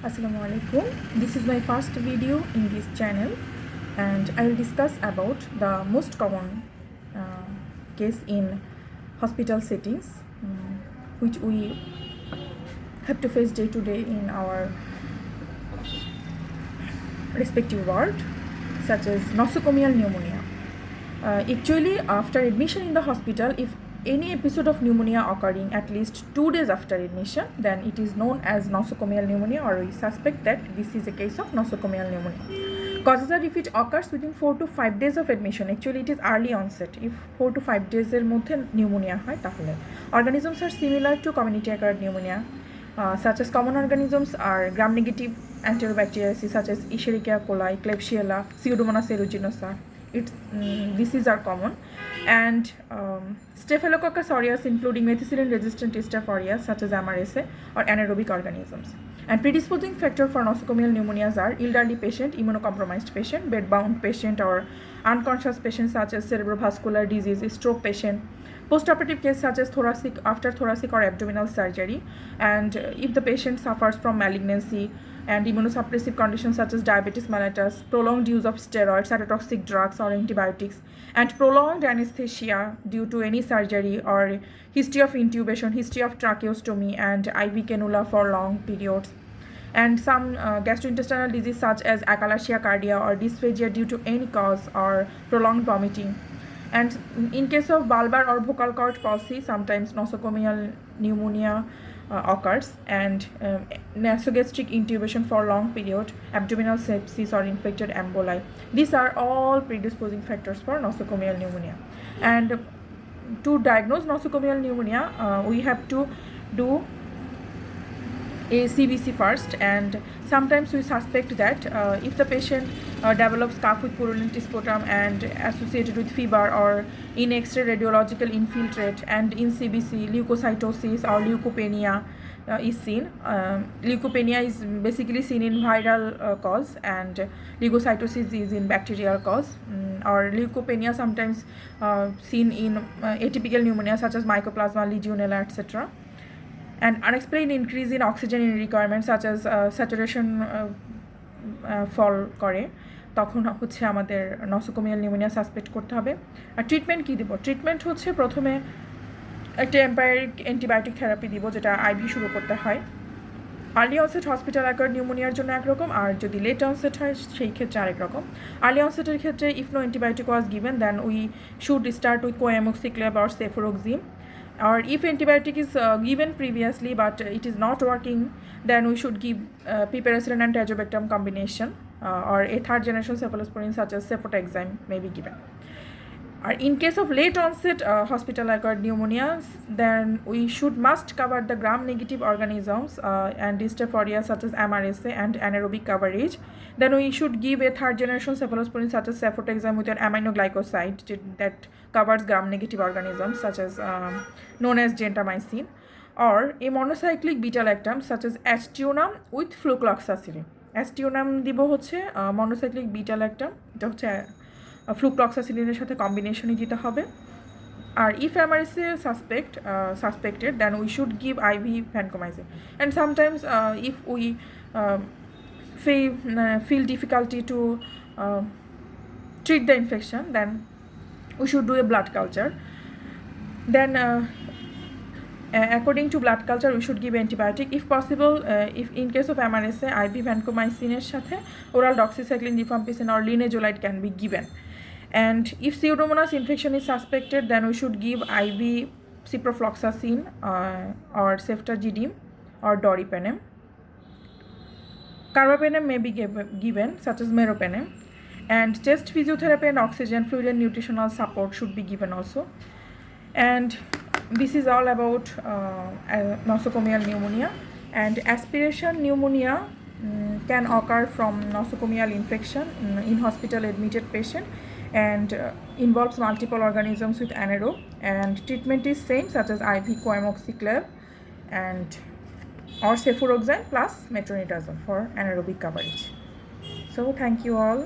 Assalamu alaikum. This is my first video in this channel and I will discuss about the most common case in hospital settings which we have to face day to day in our respective ward, such as nosocomial pneumonia. Actually, after admission in the hospital, if any episode of pneumonia occurring at least 2 days after admission, then it is known as nosocomial pneumonia, or we suspect that this is a case of nosocomial pneumonia. Causes are if it occurs within 4 to 5 days of admission. Actually, it is early onset. If 4 to 5 days এর মধ্যে pneumonia হয় তাহলে organisms are similar to community acquired pneumonia. Such as common organisms are gram-negative Enterobacteriaceae such as Escherichia coli, Klebsiella, Pseudomonas aeruginosa. Diseases are common, and Staphylococcus aureus, including methicillin-resistant Staph aureus such as MRSA, or anaerobic organisms. And predisposing factor for nosocomial pneumonias are elderly patient, immunocompromised patient, bedbound patient, or unconscious patient such as cerebrovascular disease, stroke patient, postoperative case such as after thoracic or abdominal surgery, and if the patient suffers from malignancy and immunosuppressive conditions such as diabetes mellitus, prolonged use of steroids, cytotoxic drugs or antibiotics, and prolonged anesthesia due to any surgery, or history of intubation, history of tracheostomy and IV cannula for long periods, and some gastrointestinal disease such as achalasia cardia or dysphagia due to any cause or prolonged vomiting. And in case of bulbar or vocal cord palsy, sometimes nosocomial pneumonia occurs, and nasogastric intubation for long period, abdominal sepsis or infected emboli. These are all predisposing factors for nosocomial pneumonia. And to diagnose nosocomial pneumonia, we have to do a CBC first, and sometimes we suspect that if the patient develops cough with purulent sputum and associated with fever, or in X-ray radiological infiltrate, and in CBC leukocytosis or leukopenia is seen. Leukopenia is basically seen in viral cause, and leukocytosis is in bacterial cause, or leukopenia sometimes seen in atypical pneumonia such as mycoplasma, legionella, etc. And unexplained increase in oxygen in requirement such as saturation ফল করে, তখন হচ্ছে আমাদের nosocomial pneumonia suspect করতে হবে। আর treatment কী দেবো? Treatment হচ্ছে প্রথমে একটা এম্পায়ারিক অ্যান্টিবায়োটিক থেরাপি দিব, যেটা আইভি শুরু করতে হয়। আর্লি অনসেট হসপিটাল অ্যাকোয়ার্ড নিউমোনিয়ার জন্য একরকম, আর যদি লেট অনসেট হয় সেই ক্ষেত্রে আরেক রকম। আর্লি অনসেটের ক্ষেত্রে if no antibiotic was given, then we should start with coamoxiclav or cefuroxime. Or if antibiotic is given previously but it is not working, then we should give piperacillin and tazobactam combination, or a third generation cephalosporin such as cefotaxime may be given. Or in case of late onset hospital acquired pneumonia, then we must cover the gram-negative organisms and Staph aureus such as MRSA and anaerobic coverage. Then we should give a third generation cephalosporin such as cefotaxime with an aminoglycoside that covers gram-negative organisms such as known as gentamicin, or a monocyclic beta-lactam such as aztreonam with flucloxacillin. aztreonam দিব হচ্ছে monocyclic beta-lactam, এটা হচ্ছে ফ্লুক্লক্সাসিলিনের সাথে কম্বিনেশনই দিতে হবে। আর if MRSA suspected, then we should give IV vancomycin. And sometimes if we feel difficulty to treat the infection, then we should do a blood culture. Then according to blood culture we should give antibiotic. If possible, if in case of MRSA, IV vancomycin এর সাথে oral doxycycline, rifampicin or linezolid can be given. And if Pseudomonas infection is suspected, then we should give IV ciprofloxacin or ceftazidime or doripenem. Carbapenem may be given such as meropenem. And chest physiotherapy and oxygen, fluid and nutritional support should be given also. And this is all about nosocomial pneumonia. And aspiration pneumonia can occur from nosocomial infection in hospital admitted patient, and involves multiple organisms with anaerobe, and treatment is same such as IV coamoxiclav and or cefuroxime plus metronidazole for anaerobic coverage. So thank you all.